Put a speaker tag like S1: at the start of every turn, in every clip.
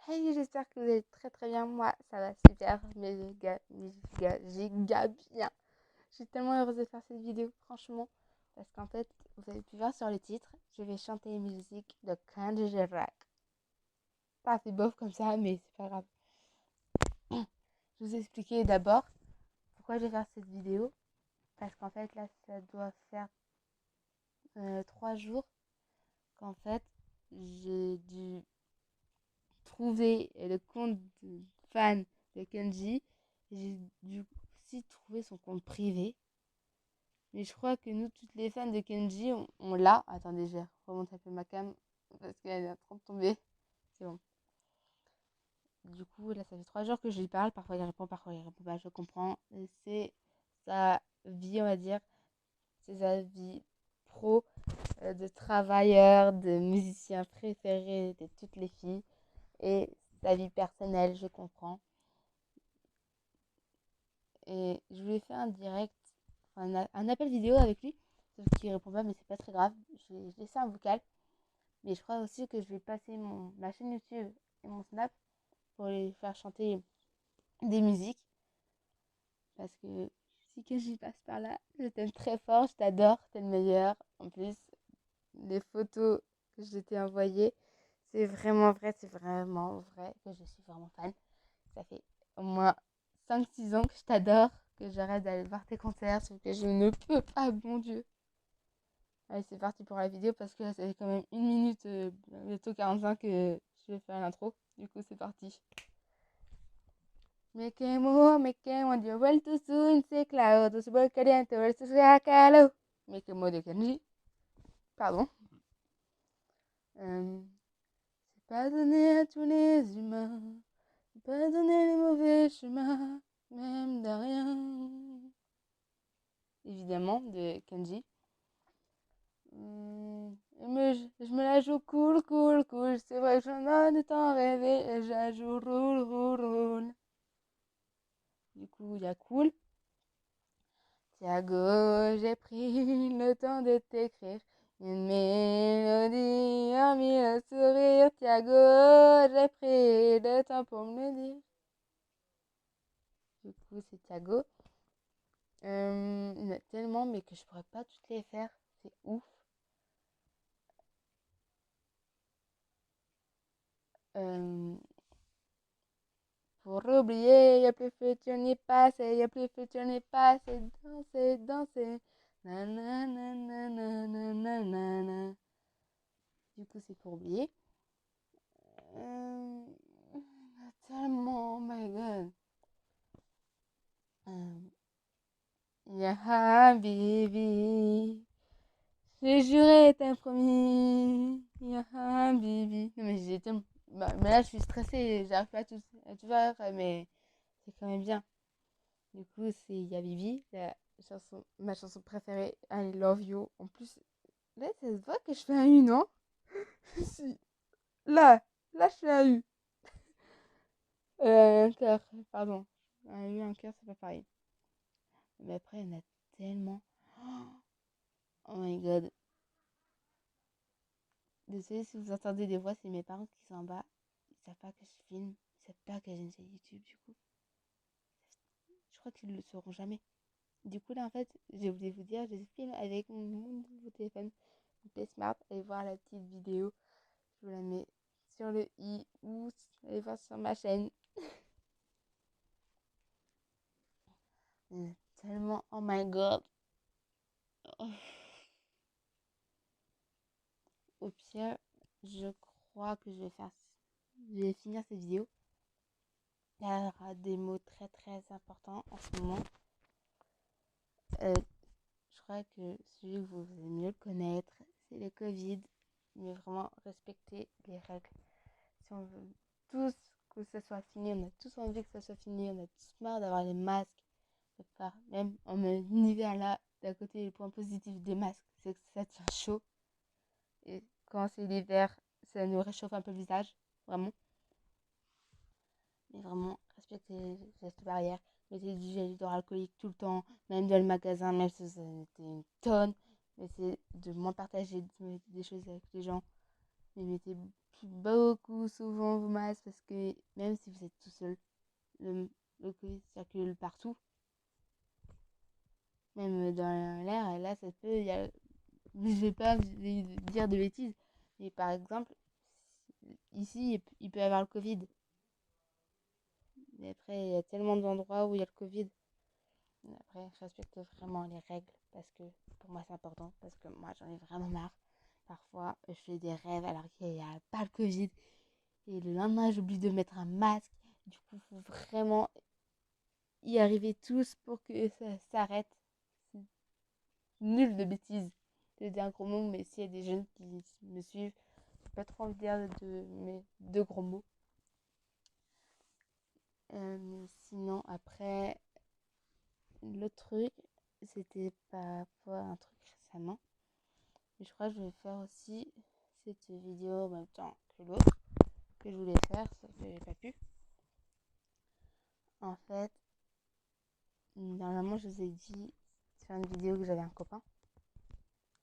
S1: Hey, j'espère que vous allez très très bien. Moi, ça va super, giga bien. Je suis tellement heureuse de faire cette vidéo, franchement. Parce qu'en fait, vous avez pu voir sur le titre, je vais chanter les musiques de Kenji Girac. Pas fait bof comme ça, mais c'est pas grave. Je vous expliquer d'abord pourquoi je vais faire cette vidéo. Parce qu'en fait, là, ça doit faire 3 jours qu'en fait, j'ai dû trouver le compte de fan de Kenji. J'ai dû aussi trouver son compte privé. Mais je crois que nous, toutes les fans de Kenji, on l'a. Attendez, je vais remonter un peu ma cam parce qu'elle est en train de tomber. C'est bon. Du coup, là, ça fait 3 jours que je lui parle. Parfois il répond pas. Je comprends. C'est sa vie, on va dire. C'est sa vie pro, de travailleur, de musicien préféré de toutes les filles. Et sa vie personnelle, je comprends. Et je voulais faire un direct, un appel vidéo avec lui, sauf qu'il répond pas, mais c'est pas très grave. J'ai laissé un vocal, mais je crois aussi que je vais passer ma chaîne YouTube et mon Snap pour lui faire chanter des musiques, parce que si que j'y passe par là, je t'aime très fort, je t'adore, t'es le meilleur. En plus, les photos que je t'ai envoyées, c'est vraiment vrai que je suis vraiment fan. Ça fait au moins 5-6 ans que je t'adore, que j'arrête d'aller voir tes concerts, sauf que je ne peux pas, mon Dieu. Allez, c'est parti pour la vidéo parce que là, ça fait quand même 1 minute, bientôt 45 que je vais faire l'intro. Du coup, c'est parti. Me quemo, Dios vuelto soon, se claro, tu super caliente versus calor. Me quemo de Kenji. Pardon. C'est pas donné à tous les humains. C'est pas donné les mauvais chemins, même de rien. Évidemment, de Kenji. Je me la joue cool, cool, cool. C'est vrai que j'en ai de temps rêvé et je la joue roule, roule, roule. Du coup, il y a cool. Thiago, j'ai pris le temps de t'écrire une mélodie en mille sourires. Thiago, j'ai pris le temps pour me le dire. Du coup, c'est Thiago. Il y en a tellement, mais que je pourrais pas toutes les faire. C'est ouf. Euh, Pour oublier, y'a plus futur ni passé, y'a plus futur ni passé, danser, danser. Nanana. Du coup, c'est pour oublier. Euh, Tellement, oh my god. Ya Habibi, j'ai juré, t'as promis. Ya Habibi. Non, mais j'ai tellement. Mais là, je suis stressée, j'arrive pas à tout faire, mais c'est quand même bien. Du coup, c'est Yabibi, ma chanson préférée, I Love You. En plus, là, ça se voit que je fais un U, non? Si. Là, là, je fais un U. Un cœur, pardon. Un U, un cœur, c'est pas pareil. Mais après, il y en a tellement. Oh my god. Désolée si vous entendez des voix, c'est mes parents qui sont en bas. Ils savent pas que je filme. Ils savent pas que j'ai une chaîne YouTube, du coup. Je crois qu'ils le sauront jamais. Du coup, là, en fait, j'ai oublié de vous dire, je filme avec mon nouveau téléphone. Play Smart, allez voir la petite vidéo. Je vous la mets sur le i ou allez voir sur ma chaîne. Tellement, oh my god. Au pire, je crois que je vais finir cette vidéo. Il y aura des mots très très importants en ce moment. Euh, je crois que celui que vous allez mieux connaître, c'est le Covid. Mais vraiment respecter les règles. Si on veut tous que ça soit fini, on a tous envie que ça soit fini, on a tous marre d'avoir les masques. Même en hiver là, d'à côté, les points positifs des masques, c'est que ça tient chaud. Et quand c'est l'hiver, ça nous réchauffe un peu le visage, vraiment. Mais vraiment, respectez les gestes barrières. Mettez du gel hydroalcoolique tout le temps, même dans le magasin, même si ça était une tonne. Essayez de moins partager des choses avec les gens. Mais mettez beaucoup souvent vos masques parce que même si vous êtes tout seul, le Covid circule partout, même dans l'air. Et là, ça peut, je vais pas dire de bêtises, mais par exemple, ici, il peut y avoir le Covid. Mais après, il y a tellement d'endroits où il y a le Covid. Mais après, je respecte vraiment les règles parce que pour moi, c'est important. Parce que moi, j'en ai vraiment marre. Parfois, je fais des rêves alors qu'il n'y a pas le Covid. Et le lendemain, j'oublie de mettre un masque. Du coup, il faut vraiment y arriver tous pour que ça s'arrête. C'est nul de bêtises de dire un gros mot, mais s'il y a des jeunes qui me suivent, j'ai pas trop envie de dire de gros mots. Mais sinon, après, l'autre truc, c'était pas un truc récemment. Mais je crois que je vais faire aussi cette vidéo en même temps que l'autre que je voulais faire, sauf que j'ai pas pu. En fait, normalement, je vous ai dit de faire une vidéo que j'avais un copain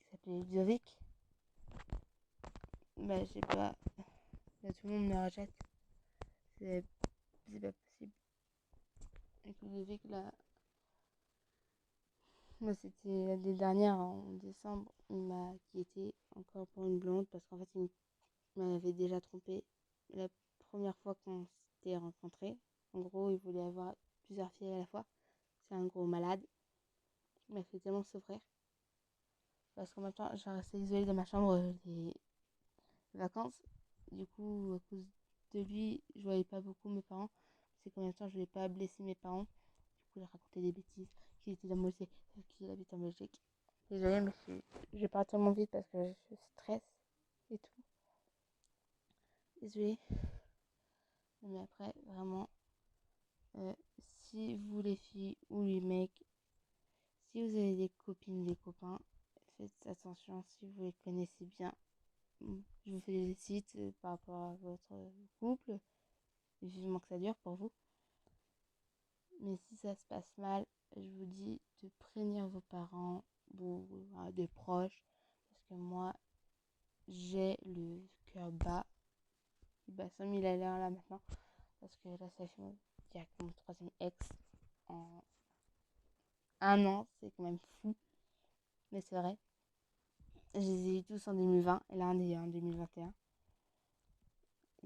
S1: qui s'appelait Ludovic. Bah, je sais pas. Là, tout le monde me rejette. C'est pas possible. Avec Ludovic, là, moi, c'était l'année dernière, en décembre, il m'a quitté encore pour une blonde parce qu'en fait, il m'avait déjà trompé la première fois qu'on s'était rencontrés. En gros, il voulait avoir plusieurs filles à la fois. C'est un gros malade. Il m'a fait tellement souffrir. Parce qu'en même temps, je restais isolée dans ma chambre les vacances. Du coup, à cause de lui, je voyais pas beaucoup mes parents. C'est qu'en même temps, je voulais pas blesser mes parents. Du coup, il racontait des bêtises. Qu'il était dans qu'il habite en Belgique. Désolée, mais je parle tellement vite parce que je stresse et tout. Désolée. Mais après, vraiment, si vous les filles ou les mecs, si vous avez des copines, des copains, faites attention si vous les connaissez bien. Je vous félicite par rapport à votre couple. Vivement que ça dure pour vous. Mais si ça se passe mal, je vous dis de prévenir vos parents ou des proches. Parce que moi, j'ai le cœur bas. Il bat 100 000 à l'heure là maintenant. Parce que là, ça fait direct mon troisième ex en un an. C'est quand même fou. Mais c'est vrai. Je les ai eu tous en 2020 et là on est en 2021.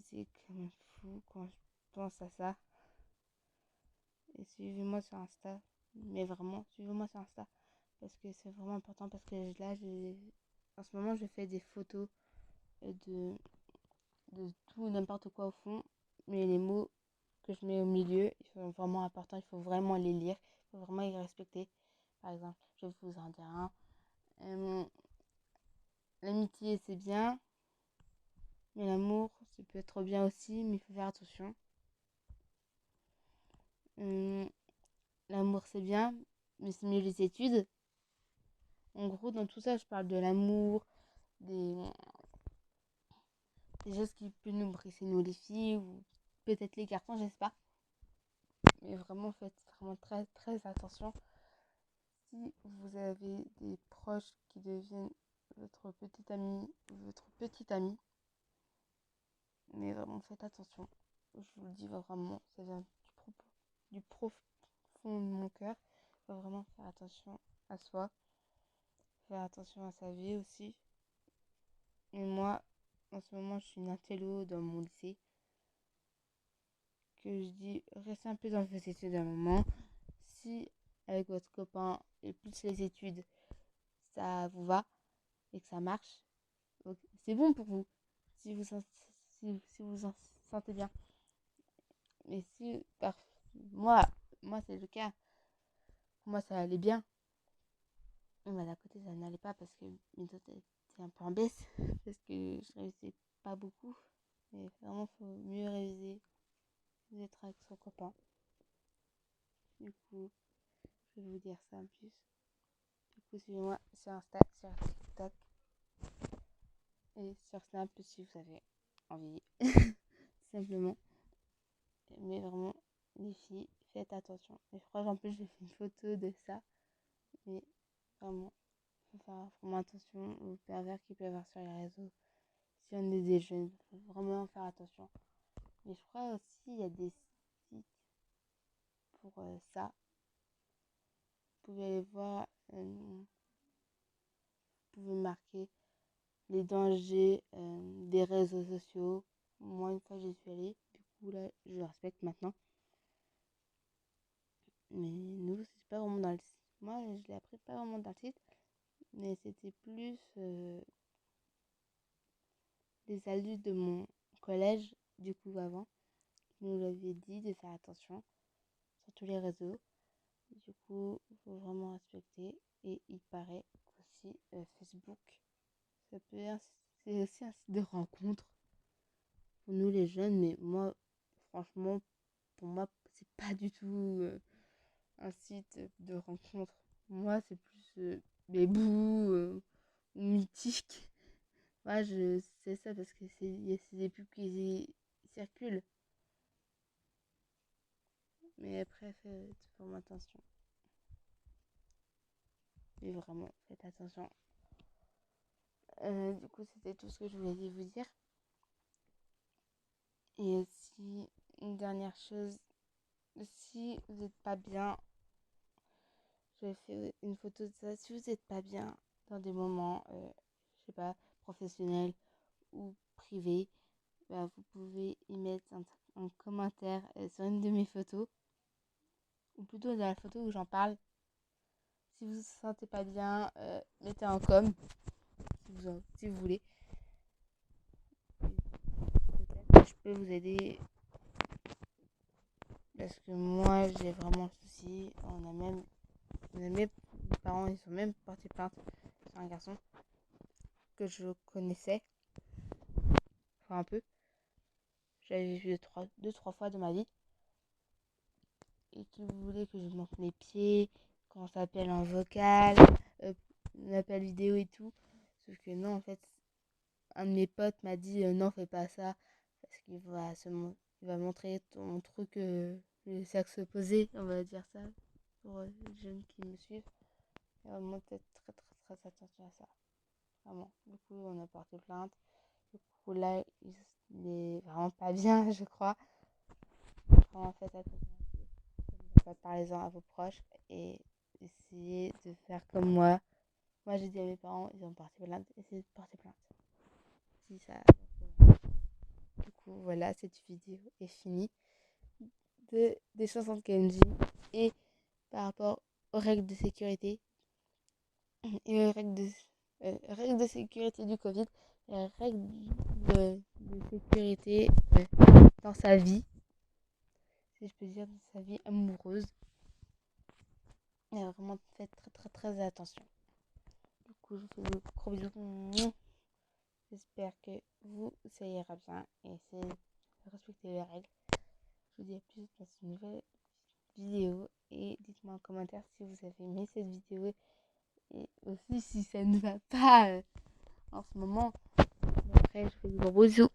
S1: C'est quand même fou quand je pense à ça. Et suivez-moi sur Insta. Mais vraiment, suivez-moi sur Insta. Parce que c'est vraiment important. Parce que là, en ce moment, je fais des photos de, de tout, n'importe quoi au fond. Mais les mots que je mets au milieu, ils sont vraiment importants. Il faut vraiment les lire. Il faut vraiment les respecter. Par exemple, je vais vous en dire un. L'amitié, c'est bien. Mais l'amour, ça peut être bien aussi. Mais il faut faire attention. L'amour, c'est bien. Mais c'est mieux les études. En gros, dans tout ça, je parle de l'amour, des, des choses qui peuvent nous briser, nous les filles, ou peut-être les garçons, je sais pas. Mais vraiment, faites vraiment très très attention. Si vous avez des proches qui deviennent votre petit ami, votre petite amie, mais vraiment faites attention. Je vous le dis vraiment, ça vient du profond de mon cœur. Il faut vraiment faire attention à soi, faire attention à sa vie aussi. Et moi, en ce moment, je suis une intello dans mon lycée. Que je dis, restez un peu dans vos études un moment. Si avec votre copain et plus les études, ça vous va et que ça marche, donc c'est bon pour vous. Si vous si vous en sentez bien. Mais si moi, moi c'est le cas. Pour moi, ça allait bien. Mais d'un côté, ça n'allait pas parce que mes notes étaient un peu en baisse. Parce que je révisais pas beaucoup. Mais vraiment, il faut mieux réviser. D'être avec son copain. Du coup, je vais vous dire ça en plus. Du coup, suivez-moi sur Insta, sur TikTok et sur Snap si vous avez envie. Simplement. Mais vraiment, les filles, faites attention. Et je crois qu'en plus, j'ai fait une photo de ça. Mais vraiment, il faut faire vraiment attention aux pervers qu'il peut y avoir sur les réseaux. si on est des jeunes, il faut vraiment faire attention. Mais je crois aussi il y a des sites pour ça. Vous pouvez aller voir, vous pouvez marquer les dangers des réseaux sociaux. Moi, une fois, j'y suis allée. Du coup, là, je le respecte maintenant. Mais nous, c'est pas vraiment dans le site. Moi, je l'ai appris pas vraiment dans le site. Mais c'était plus les adultes de mon collège, du coup, avant, qui nous l'avaient dit de faire attention sur tous les réseaux. Du coup, il faut vraiment respecter. Et il paraît aussi Facebook, c'est aussi un site de rencontre pour nous les jeunes. Mais moi, franchement, pour moi, c'est pas du tout un site de rencontre. Moi, c'est plus Bébou ou Mythique. Moi, je sais ça parce que c'est des pubs qui circulent. Mais après, faites vraiment attention. Et vraiment, faites attention. Du coup, c'était tout ce que je voulais vous dire. Et aussi, une dernière chose, si vous n'êtes pas bien, je vais faire une photo de ça. Si vous n'êtes pas bien dans des moments, je sais pas, professionnels ou privés, bah, vous pouvez y mettre un commentaire sur une de mes photos, ou plutôt dans la photo où j'en parle. Si vous ne vous sentez pas bien, mettez un com, si vous voulez. Peut-être que je peux vous aider parce que moi j'ai vraiment le souci. Mes parents ils sont même portés plainte sur un garçon que je connaissais, enfin un peu. J'avais vu deux, trois fois dans ma vie. Et qui voulait que je montre mes pieds, qu'on s'appelle en vocal, un appel vidéo et tout. Sauf que non, en fait, un de mes potes m'a dit non, fais pas ça. Parce il va montrer ton truc, le sexe opposé, on va dire ça, pour les jeunes qui me suivent. Et vraiment, peut-être très, très, très attention à ça. Vraiment. Du coup, on a porté plainte. Du coup, là, il est vraiment pas bien, je crois. Vraiment, faites attention. Parlez-en à vos proches et essayez de faire comme moi. Moi, j'ai dit à mes parents, ils ont porté plainte. Essayez de porter plainte. Si ça. Du coup, voilà, cette vidéo est finie des chansons de Kenji et par rapport aux règles de sécurité et aux règles de sécurité du Covid, les règles de sécurité dans sa vie, si je peux dire, dans sa vie amoureuse. Et vraiment, faites très très très attention. Du coup, je vous fais de gros bisous. J'espère que ça ira bien et essayez de respecter les règles. Je vous dis à plus dans une nouvelle vidéo et dites-moi en commentaire si vous avez aimé cette vidéo et aussi si ça ne va pas en ce moment. Après, je fais de gros bisous.